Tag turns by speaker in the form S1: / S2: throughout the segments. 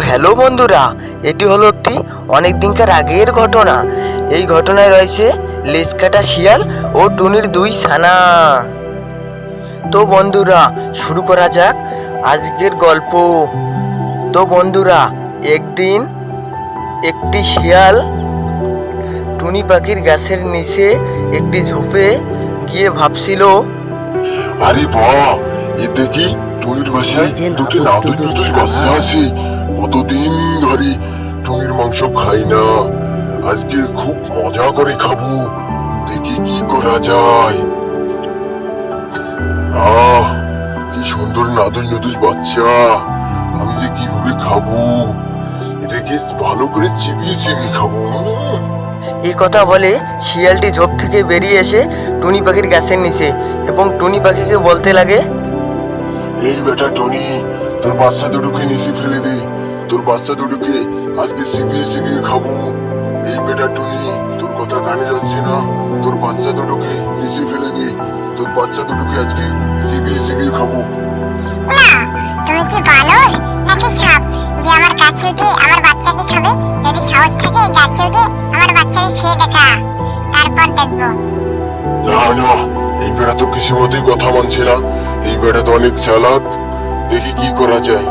S1: Hello বন্ধুরা, এটি হলো একটি অনেক দিনকার আগের ঘটনা। এই ঘটনায় রয়েছে লেজকাটা শিয়াল ও টুনির দুই ছানা। তো বন্ধুরা, শুরু করা যাক আজকের গল্প। তো বন্ধুরা, একদিন একটি শিয়াল টুনি পাখির গাছের নিচে একটি ঝোপে গিয়ে ভাবছিল,
S2: আরে বাহ, এ দেখি টুনির বাসায় দুটি নাদুস বাচ্চা আছে। কতদিন ধরে টুনির মাংস খাই না, আজকে খুব মজা করে খাবো। দেখি কি করা যায়। আহ, কি সুন্দর নাদুস বাচ্চা, আমি যে কিভাবে খাবো। এটাকে ভালো করে চিবিয়ে চিবিয়ে খাবো।
S1: এই কথা বলে শিয়ালটি ঝোপ থেকে বেরিয়ে এসে টুনি পাখির গাছের নিচে এবং টুনি পাখিকে বলতে লাগে,
S2: এই বেটা টনি, তোর বাচ্চা দুটোকে নিচে ফেলে দে। তোর বাচ্চা দুটোকে আজকে চিবিয়ে চিবিয়ে খাবো। এই বেটা টনি, তোর কথা কানে যাচ্ছে না। তোর বাচ্চা দুটোকে নিচে ফেলে দে। তোর বাচ্চা দুটোকে আজকে চিবিয়ে চিবিয়ে খাবো।
S3: না, তুমি কি বানর নাকি সাপ যে আমার গাছে উঠে আমার বাচ্চাকে খাবে? যদি সাহস থাকে গাছে উঠে আমার বাচ্চাকে খেয়ে দেখা, তারপর দেখবো।
S2: না না, এই বেটা তো কিছু মতেই কথা মানছে না। এই বেটা তো অনেক চালাক। দেখি কি করা যায়।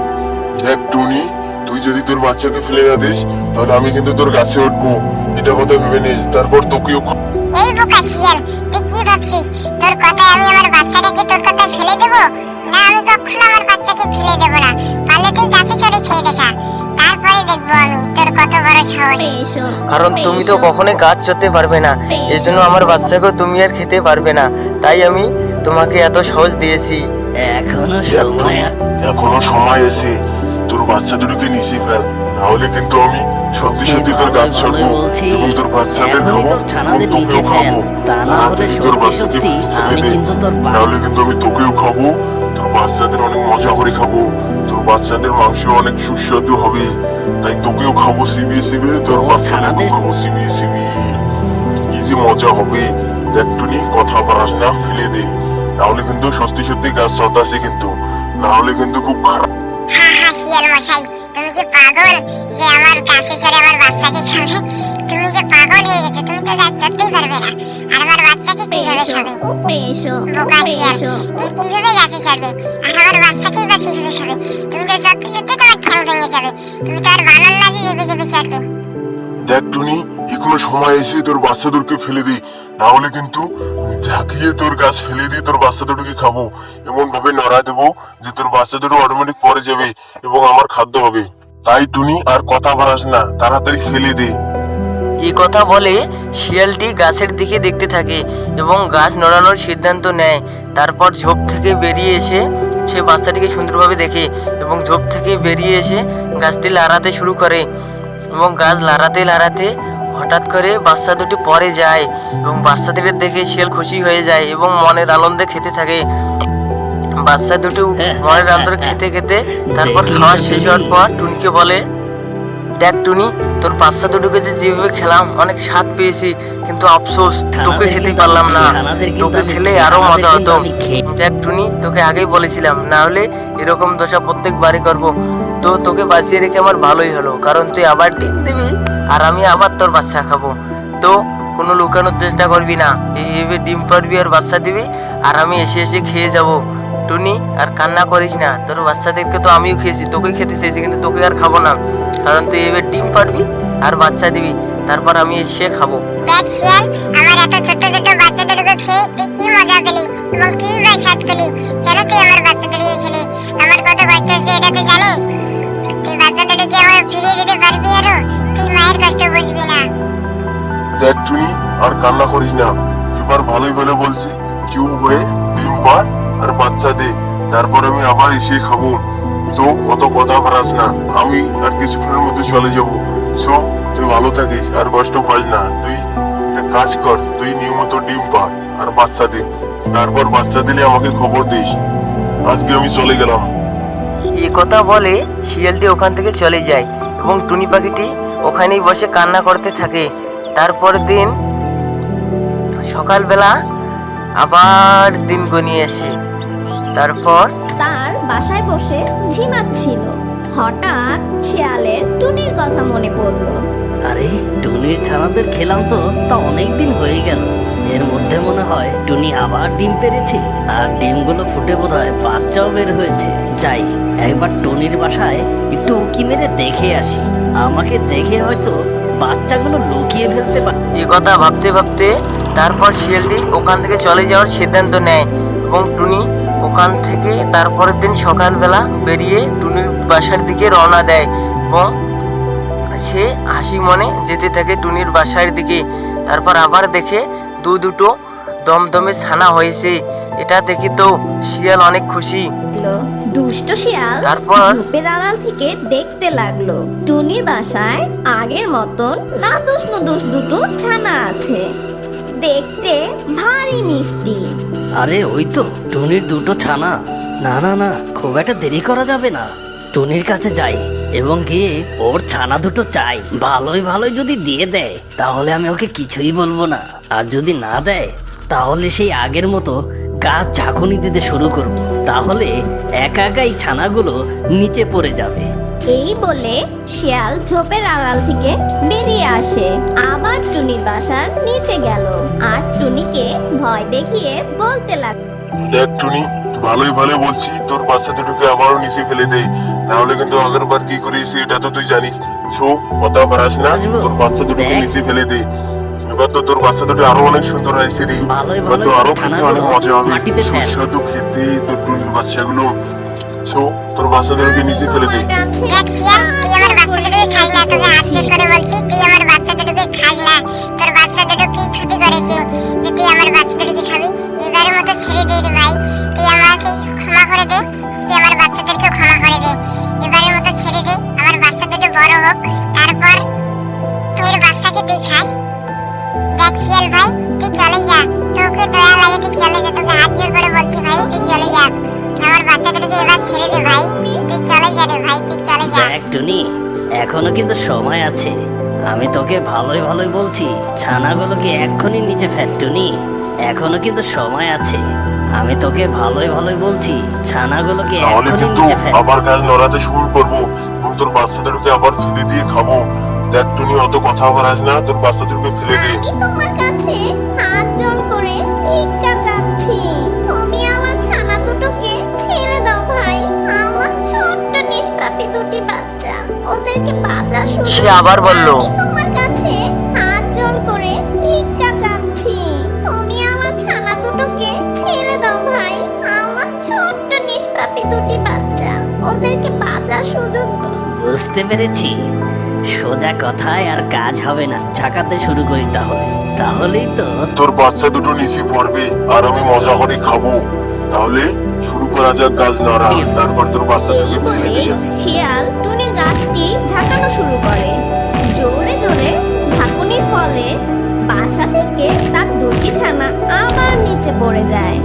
S2: দেখ টুনি, তুই যদি তোর বাচ্চাকে ফেলে না দিস তাহলে আমি কিন্তু তোর গাছে উঠবো। এটা কথা ভেবে নিস, তারপর তোকেও
S3: এই বোকা শিয়াল, তুই কি ভাবছিস তোর কথায় আমি আমার বাচ্চাটাকে তোর কথায় ফেলে দেবো? না, আমি কখনো আমার বাচ্চাকে ফেলে দেবো না। পারলে তুই গাছে চড়ে খেয়ে দেখা, তারপরে দেখবো আমি তোর কত বড় সাহস।
S1: কারণ তুমি তো কখনোই গাছ চড়তে পারবে না, এই জন্য আমার বাচ্চাকেও তুমি আর খেতে পারবে না। তাই আমি তোমাকে এত সাহস দিয়েছি।
S2: এখনো সময় আছে। তোর বাচ্চা দুটোকে নিচে ফেল, নাহলে কিন্তু আমি সত্যি সত্যি তোর গাছ ছাড়বো এবং তোর বাচ্চাদের খাবো এবং তোকেও খাবো। তাড়াতাড়ি তোর বাচ্চাকে ফেলে দে, নাহলে কিন্তু আমি তোকেও খাবো, তোর বাচ্চাদের অনেক মজা করে খাবো। তোর বাচ্চাদের মাংস অনেক সুস্বাদু হবে, তাই তোকেও খাবো চিবিয়ে চিবিয়ে, তোর বাচ্চাদেরকেও খাবো চিবিয়ে চিবিয়ে। কি যে মজা হবে। দেখ টুনি, কথা বাড়াস না, ফেলে দে, নাহলে কিন্তু সত্যি সত্যি গাছ চড়তাছে কিন্তু, নাহলে কিন্তু খুব খারাপ।
S3: হা হা শিয়াল মশাই, তুমি কি পাগল যে আমার গাছে চড়ে আমার বাচ্চাকে খাবে? তুমি যে পাগল হয়ে গেছো, তুমি তো গাছ চড়তেই পারবে না, আর আমার বাচ্চাকে কিভাবে খাবে? বোকা শিয়াল, তুমি কিভাবে গাছে চড়বে আর আমার বাচ্চাকেই বা কিভাবে খাবে? তুমি তো চড়তে চড়তে তোমার ঠ্যাং ভেঙে যাবে। তুমি তো আর বানর না যে চেপে চেপে চড়বে।
S2: দেখ টুনি, এখনো সময় এসে তোর বাচ্চাদেরকে ফেলে দে, না হলে কিন্তু ঝাঁকিয়ে তোর গাছ ফেলে দিয়ে তোর বাচ্চা দুটোকে খাবো। এমন ভাবে নড়া দেবো যে তোর বাচ্চা দুটো অটোমেটিক পরে যাবে এবং আমার খাদ্য হবে। তাই টুনি, আর কথা বাড়াস না, তাড়াতাড়ি ফেলে দে।
S1: এই কথা বলে শিয়ালটি গাছের দিকে দেখতে থাকে এবং গাছ নড়ানোর সিদ্ধান্ত নেয়। তারপর ঝোপ থেকে বেরিয়ে এসে সে বাচ্চাটিকে সুন্দরভাবে দেখে এবং ঝোপ থেকে বেরিয়ে এসে গাছটি লাড়াতে শুরু করে এবং গাছ লাড়াতে লাড়াতে হঠাৎ করে বাচ্চা দুটি পড়ে যায় এবং বাচ্চাদের দেখে শিয়াল খুশি হয়ে যায় এবং মনের আনন্দে খেতে থাকে। বাচ্চা দুটো মনের আনন্দে খেতে খেতে তারপর খাওয়া শেষ হওয়ার পর টুনিকে বলে, দেখ টুনি, তোর বাচ্চা দুটোকে যে যেভাবে খেলাম অনেক স্বাদ পেয়েছি, কিন্তু আফসোস তোকে খেতে পারলাম না। তোকে খেলে আরো মজা হতো। দেখ টুনি, তোকে আগেই বলেছিলাম, না হলে এরকম দশা প্রত্যেকবারই করবো। তো তোকে বাঁচিয়ে রেখে আমার ভালোই হলো, কারণ তুই আবার ডিম দিবি আর আমি আবার তোর বাচ্চা খাবো। তো কোনো লুকানোর চেষ্টা করবি না, এইভাবে ডিম পারবি আর বাচ্চা দিবি আর আমি এসে এসে খেয়ে যাব। টুনি, আর কান্না করিস না, তোর বাচ্চাদেরকে তো আমিও খেয়েছি, তোকে খেতে চেয়েছি, কিন্তু তোকে আর খাবো না, কারণ তুই এবার ডিম পারবি আর বাচ্চা দিবি, তারপর আমি এসে খাবো।
S3: দেখ শিয়াল, আমার এত ছোট ছোট বাচ্চাদেরকে খেয়ে তুই কি মজা পেলি এবং কি বা স্বাদ পেলি? কেন তুই আমার বাচ্চাদেরকে খেলি? আমার কত কষ্ট হচ্ছে এটা তুই জানিস? তুই বাচ্চাদেরকে আমার ফিরিয়ে দিতে পারবি আরো? তুই মায়ের কষ্ট বুঝবি না।
S2: দেখ টুনি, আর কান্না করিস না, এবার ভালোই ভালো বলছি, চুপ হয়ে ডিম পার আর বাচ্চা দে, তারপর আমি আবার এসে খাবো। তো অত কথা বাড়াস না, আমি আর কিছুক্ষণের মধ্যে চলে যাবো। সো তুই ভালো থাকিস আর কষ্ট পাস না। তুই একটা কাজ কর, তুই নিয়মিত ডিম পার আর বাচ্চা দে, তারপর বাচ্চা দিলে আমাকে খবর দিস। আজকে আমি চলে গেলাম।
S1: এই কথা বলে শিয়ালটি ওখান থেকে চলে যায় এবং টুনি পাখিটি ওখানেই বসে কান্না করতে থাকে। তারপর দিন সকালবেলা আবার দিন গনিয়ে আসে। তারপর
S4: তার বাসায় বসে ঝিমাচ্ছিল। হঠাৎ শিয়ালের টুনির কথা মনে পড়লো।
S5: আরে টুনির ছানাদের খেলাম তো তা অনেকদিন হয়ে গেল। এর মধ্যে মনে হয় টুনি আবার ডিম পেড়েছে, আর ডিমগুলো ফুটে বোধহয় বাচ্চাও বের হয়েছে। যাই একবার টুনির বাসায় একটু উকি মেরে দেখে আসি, আমাকে দেখে হয়তো বাচ্চাগুলো লুকিয়ে ফেলতে পারে।
S1: এ কথা ভাবতে ভাবতে তারপর শিয়ালটি ওখান থেকে চলে যাওয়ার সিদ্ধান্ত নেয় এবং টুনি ওখান থেকে তারপরের দিন সকালবেলা বেরিয়ে টুনির বাসার দিকে রওনা দেয় এবং সে হাসি মনে যেতে থাকে টুনির বাসার দিকে। তারপর আবার দেখে দুটো দমদমে ছানা হয়েছে। এটা দেখে তো শিয়াল অনেক খুশি।
S4: দুষ্ট শিয়াল
S1: তারপর?
S4: ঝোপের আড়াল থেকে দেখতে লাগলো টুনির বাসায় আগের মতন নাদুস নুদুস দুটো ছানা আছে, দেখতে ভারী মিষ্টি।
S5: আরে ওই তো টুনির দুটো ছানা। না না না, খুব একটা দেরি করা যাবে না, টুনির কাছে যাই এবং গিয়ে ওর ছানা দুটো চাই। ভালোই ভালোই যদি দিয়ে দেয় তাহলে আমি ওকে কিছুই বলবো না, আর যদি না দেয় তাহলে সেই আগের মতো গাছ ঝাঁকুনি দিতে শুরু করব। তাহলে একা একাই ছানাগুলো নিচে পড়ে যাবে।
S4: এই বলে শিয়াল ঝোপের আড়াল থেকে বেরিয়ে আসে, আবার টুনির বাসার নিচে গেল আর টুনিকে ভয় দেখিয়ে বলতে লাগলো,
S2: দেখ টুনি, ভালোই ভালো বলছি, তোর বাচ্চা দুটোকে আবারও নিচে ফেলে দেই, না হলে কিন্তু আগের বার কি করেছি এটা তো তুই জানিস। কথা বাড়াস না, তোর বাচ্চা দুটোকে নিচে ফেলে দে। এবার তো তোর বাচ্চা দুটো আরো অনেক সুন্দর হয়েছে রে,
S5: ভালোই
S2: এবার তো
S5: ভালোই
S2: আরো খেতে অনেক মজা হবে,
S5: মাটিতে ফেল।
S2: সুস্বাদু খেতে তোর টুনির বাচ্চাগুলো। তোর বাচ্চা দুটোকে নিচে ফেলে দে।
S3: দেখ শিয়াল, তুই আমার বাচ্চা দুটোকে খাস না, তোকে আজকে করে বলছি তুই আমার বাচ্চা দুটোকে খাস না। তোর বাচ্চা দুটো কি ক্ষতি করেছে যে তুই আমার বাচ্চা দুটোকে খাবি? এবারের মতো ছেড়ে দে রে ভাই, তুই আমাকে ক্ষমা করে দে, তুই আমার বাচ্চাদেরকে ক্ষমা করে দে। এবারের মতো ছেড়ে দে, আমার বাচ্চা দুটো বড় হোক, তারপর এর বাচ্চাকে তুই খাস। দেখ শিয়াল ভাই, তুই চলে যা, তোকে দয়া লাগে তুই চলে যা, তোকে হাত জোর করে বলছি ভাই তুই চলে যা। আমার বাচ্চা দুটোকে এবার ছেড়ে দে ভাই, তুই চলে যা রে ভাই, তুই চলে যা।
S5: দেখ টুনি, এখনো কিন্তু সময় আছে, আমি তোকে ভালোই ভালোই বলছি, ছানাগুলোকে এক্ষুনি নিচে ফেল টুনি, এখনো কিন্তু সময় আছে, আমি তোকে ভালোই ভালোই বলছি, ছানাগুলোকে
S2: তাহলে
S5: এক্ষুনি
S2: কিন্তু
S5: নিচে ফেল।
S2: আবার গাছ নড়াতে শুরু করবো এবং তোর বাচ্চা দুটোকে আবার ফেলে দিয়ে খাবো। দেখ টুনি, অত কথা বাড়াস না, তোর বাচ্চা দুটোকে ফেলে দে।
S4: আমি তোমার কাছে হাত জোড় করে ভিক্ষা চাচ্ছি, তুমি আমার ছানা দুটোকে ছেড়ে দাও ভাই, আমার ছোট্ট নিষ্পাপী দুটি বাচ্চা, ওদেরকে বাঁচা শুধু।
S1: সে আবার বলল,
S4: আমি তোমার কাছে হাত জোড় করে ভিক্ষা চাচ্ছি, তুমি আমার ছানা দুটোকে ছেড়ে দাও ভাই, আমার ছোট্ট নিষ্পাপী দুটি বাচ্চা, ওদেরকে বাঁচা সুযোগ দাও।
S5: বুঝতে পেরেছি, সোজা কথায় আর কাজ হবে না, ঝাঁকাতে শুরু করি তাহলেই তো।
S2: তোর বাচ্চা দুটো নিচে পড়বে আর আমি মজা করে খাবো। তাহলে শুরু করা যাক গাছ নড়া, তারপর তোর বাচ্চা
S4: এই
S2: দুটোকে ফেলে
S4: বলে
S2: দিয়ে যাবি।
S4: শিয়াল টুনির গাছটি ঝাঁকানো শুরু করে, জোরে জোরে ঝাঁকুনির ফলে বাসা থেকে তার দুটি ছানা আবার নিচে পড়ে যায়,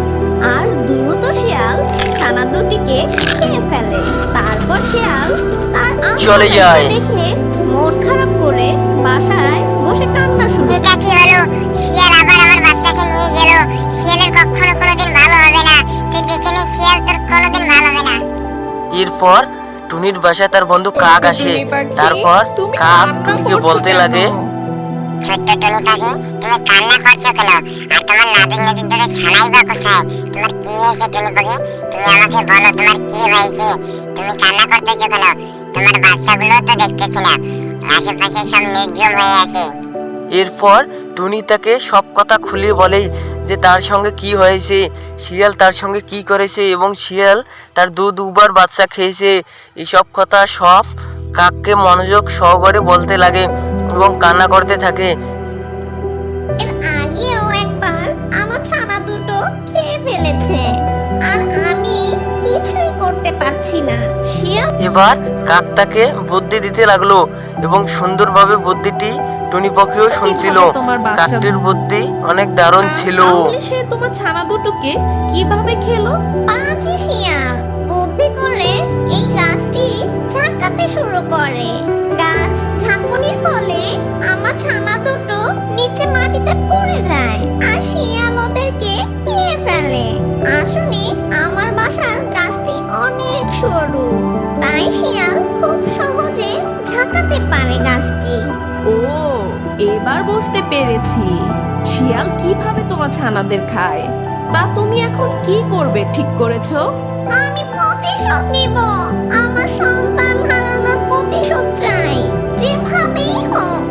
S4: আর দ্রুত শিয়াল ছানা দুটিকে খেয়ে ফেলে। তারপর শিয়াল তার
S1: চলে যায়।
S4: দেখে মন খারাপ করে বাসায় বসে কান্না শুরু করে।
S3: এটা কি হলো? শিয়াল আবার আমার বাচ্চাকে নিয়ে গেল। শিয়ালের কখনো কোনোদিন ভালো হবে না, তুই দেখে নে শিয়াল, তোর কোনোদিন ভালো হবে না।
S1: এরপর টুনির বাসায় তার বন্ধু কাক আসে। তারপর কাক টুনিকে বলতে লাগে,
S3: ছোট্ট টুনি পাখি, তুমি কান্না করছো কেন? আর তোমার নাতি নাতির ধরে ছানাই বা কোথায়? তোমার কি হয়েছে টুনি পাখি? তুমি আমাকে বলো তোমার কি হয়েছে? তুমি কান্না করতেছো কেন? তোমার বাচ্চাগুলো তো দেখতেছি না, আশেপাশে সব নির্জম হয়ে আছে।
S1: এরপর টুনি তাকে সব কথা খুলে বলে যে তার সঙ্গে কি হয়েছে, শিয়াল তার সঙ্গে কি করেছে এবং শিয়াল তার দুবার বাচ্চা খেয়েছে। এইসব কথা সব কাককে মনোযোগ সহকারে বলতে লাগে এবং কান্না করতে থাকে।
S4: এর আগেও একবার আমার ছানা দুটো খেয়ে ফেলেছে, আর আমি কিছুই করতে পারছি না। শিয়াল
S1: এবার কাক তাকে বুদ্ধি দিতে লাগলো এবং সুন্দরভাবে বুদ্ধিটি টুনি পাখিও শুনছিল।
S6: তোমার বাচ্চা
S1: কাকটির বুদ্ধি অনেক দারুণ ছিল।
S6: তাহলে সে তোমার ছানা দুটোকে কিভাবে খেলো?
S4: পাঁচি শিয়াল বুদ্ধি করে এই গাছটি ঝাঁকাতে শুরু করে, গাছ ঝাঁকুনির ফলে আমার ছানা দুটো নিচে মাটিতে পড়ে যায়, আর শিয়াল ওদেরকে খেয়ে ফেলে। আসলে আমার বাসার গাছটি অনেক সরু, তাই শিয়াল খুব
S6: পেরেছি শিয়াল কিভাবে তোমার ছানাদের খায়। তা তুমি এখন কি করবে ঠিক করেছো?
S4: আমি প্রতিশোধ নিব। আমার সন্তান হারানোর প্রতিশোধ চাই, যেভাবেই হোক।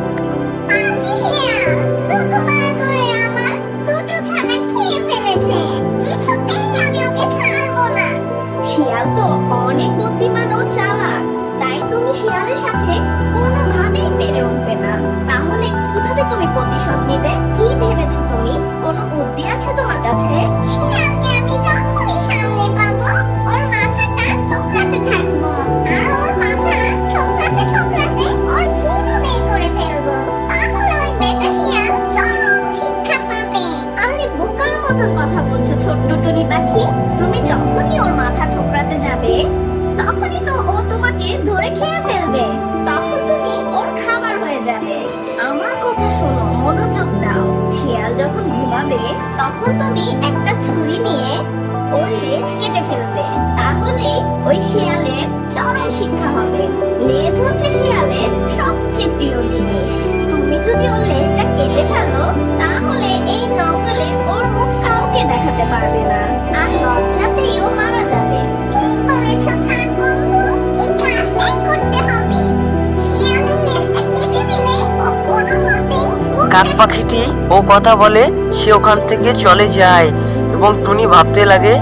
S3: পাজি শিয়াল দুবার করে আমার দুটো ছানা খেয়ে ফেলেছে, কিছুতেই আমি ওকে ছাড়বো না।
S4: শিয়াল তো অনেক বুদ্ধিমান ও চালাক, তাই তুমি শিয়ালের সাথে কোনোভাবেই পেরে উঠবে না। তাহলে কিভাবে তুমি প্রতিশোধ নিবে? কি ভেবেছো তুমি? কোনো বুদ্ধি আছে তোমার কাছে?
S3: শিয়ালকে আমি যখনই সামনে পাবো ওর মাথাটা ঠোকরাতে থাকবো, আর ওর মাথা ঠোকরাতে ঠোকরাতে ওর ঘিলু বের করে ফেলবো। তাহলে ওই বেটা শিয়াল চরম শিক্ষা পাবে।
S4: আরে বোকার মতো কথা বলছো ছোট্ট টুনি পাখি। তুমি যখনই ওর মাথা ঠোকরাতে যাবে, তখনই তো ও তোমাকে ধরে খেয়ে ফেলবে। তখন তুমি ওর খাবার হয়ে যাবে। আমার কথা শোনো, মনোযোগ দাও। শিয়াল যখন ঘুমাবে, তখন তুমি একটা ছুরি নিয়ে ওর লেজ কেটে ফেলবে। তাহলে ওই শিয়ালের চরম শিক্ষা হবে। লেজ হচ্ছে শিয়ালের সবচেয়ে প্রিয় জিনিস। তুমি যদি ওর লেজটা কেটে ফেলো, তাহলে এই জঙ্গলে ওর মুখ কাউকে দেখাতে পারবে না, আর লজ্জাতেই ও মারা যাবে।
S3: ঠিক বলেছো কাক বন্ধু, এই কাজটাই করতে হবে। শিয়ালের লেজটা কেটে দিলে ও কোনোমতেই
S1: কাক পাখিটি ও কথা বলে সে ওখান থেকে চলে যায় এবং টুনি ভাবতে লাগে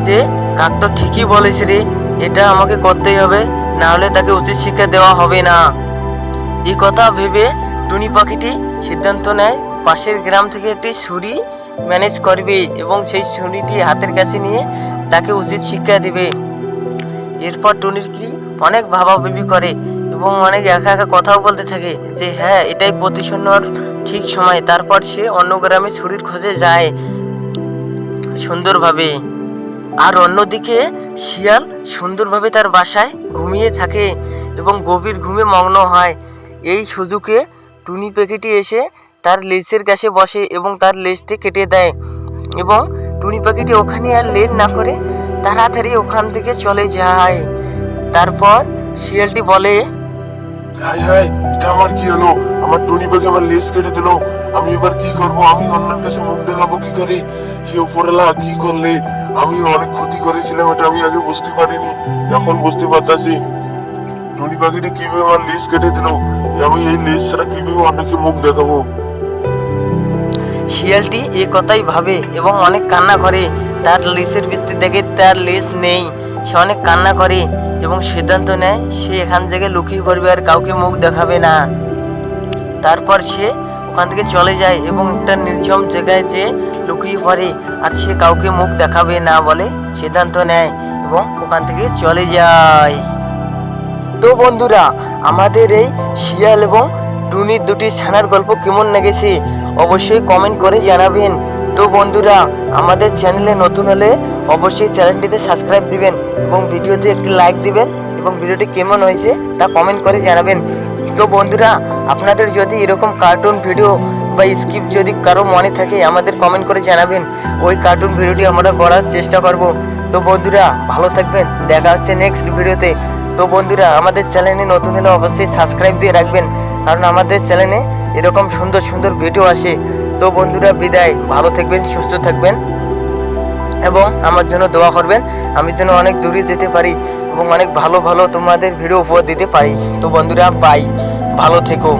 S1: যে কাক তো ঠিকই বলেছে রে, এটা আমাকে করতেই হবে, না হলে তাকে উচিত শিক্ষা দেওয়া হবে না। এই কথা ভেবে টুনি পাখিটি সিদ্ধান্ত নেয় পাশের গ্রাম থেকে একটি ছুরি ম্যানেজ করবে এবং সেই ছুরিটি হাতের কাছে নিয়ে তাকে উচিত শিক্ষা দেবে। এরপর টুনির কি অনেক ভাবাভাবি করে এবং অনেক একা একা কথাও বলতে থাকে যে হ্যাঁ এটাই প্রতিশোধ নেওয়ার ঠিক সময়। তারপর সে অন্য গ্রামে ছুরির খোঁজে যায় সুন্দরভাবে। আর অন্যদিকে শিয়াল সুন্দরভাবে তার বাসায় ঘুমিয়ে থাকে এবং গভীর ঘুমে মগ্ন হয়। এই সুযোগে টুনি পাখিটি এসে তার লেজের কাছে বসে এবং তার লেজটি কেটে দেয় এবং টুনি পাখিটি ওখানে আর লেট না করে তাড়াতাড়ি ওখান থেকে চলে যায়। তারপর শিয়ালটি বলে,
S2: হাই হাই, এটা আমার কি হলো? আমার টুনি পাখি আমার লেজ কেটে দিল। আমি এবার কি করব? আমি অন্যের কাছে মুখ দেখাবো কি করে? হে উপরওয়ালা, কি করলে? আমি অনেক ক্ষতি করেছিলাম, এটা আমি আগে বুঝতে পারিনি, এখন বুঝতে পারতাছি। টুনি পাখিটা কিভাবে আমার লেজ কেটে দিল? আমি এই লেজ ছাড়া কিভাবে অন্যকে মুখ দেখাবো?
S1: শিয়ালটি এ কথাই ভাবে এবং অনেক কান্না করে। তার লেজের ভিত্তি দেখে তার লেজ নেই, সে অনেক কান্না করে এবং সিদ্ধান্ত নেয় সে এখান থেকে লুকিয়ে পড়বে আর কাউকে মুখ দেখাবে না। তারপর সে ওখান থেকে চলে যায় এবং একটা নির্জন জায়গায় যেয়ে লুকিয়ে পড়ে আর সে কাউকে মুখ দেখাবে না বলে সিদ্ধান্ত নেয় এবং ওখান থেকে চলে যায়। তো বন্ধুরা, আমাদের এই শিয়াল এবং টুনির দুটি ছানার গল্প কেমন লেগেছে অবশ্যই কমেন্ট করে জানাবেন। তো বন্ধুরা, আমাদের চ্যানেলে নতুন হলে অবশ্যই চ্যানেলটিতে সাবস্ক্রাইব দিবেন এবং ভিডিওতে একটি লাইক দিবেন এবং ভিডিওটি কেমন হয়েছে তা কমেন্ট করে জানাবেন। তো বন্ধুরা, আপনাদের যদি এরকম কার্টুন ভিডিও বা স্ক্রিপ্ট যদি কারো মনে থাকে আমাদের কমেন্ট করে জানাবেন, ওই কার্টুন ভিডিওটি আমরা করার চেষ্টা করব। তো বন্ধুরা, ভালো থাকবেন, দেখা হচ্ছে নেক্সট ভিডিওতে। তো বন্ধুরা, আমাদের চ্যানেলে নতুন হলে অবশ্যই সাবস্ক্রাইব দিয়ে রাখবেন, কারণ আমাদের চ্যানেলে এরকম সুন্দর সুন্দর ভিডিও আসে। তো বন্ধুরা, বিদায়, ভালো থাকবেন, সুস্থ থাকবেন এবং আমার জন্য দোয়া করবেন, আমি যেন অনেক দূরে যেতে পারি এবং অনেক ভালো ভালো তোমাদের ভিডিও উপহার দিতে পারি। তো বন্ধুরা, বাই, ভালো থেকো।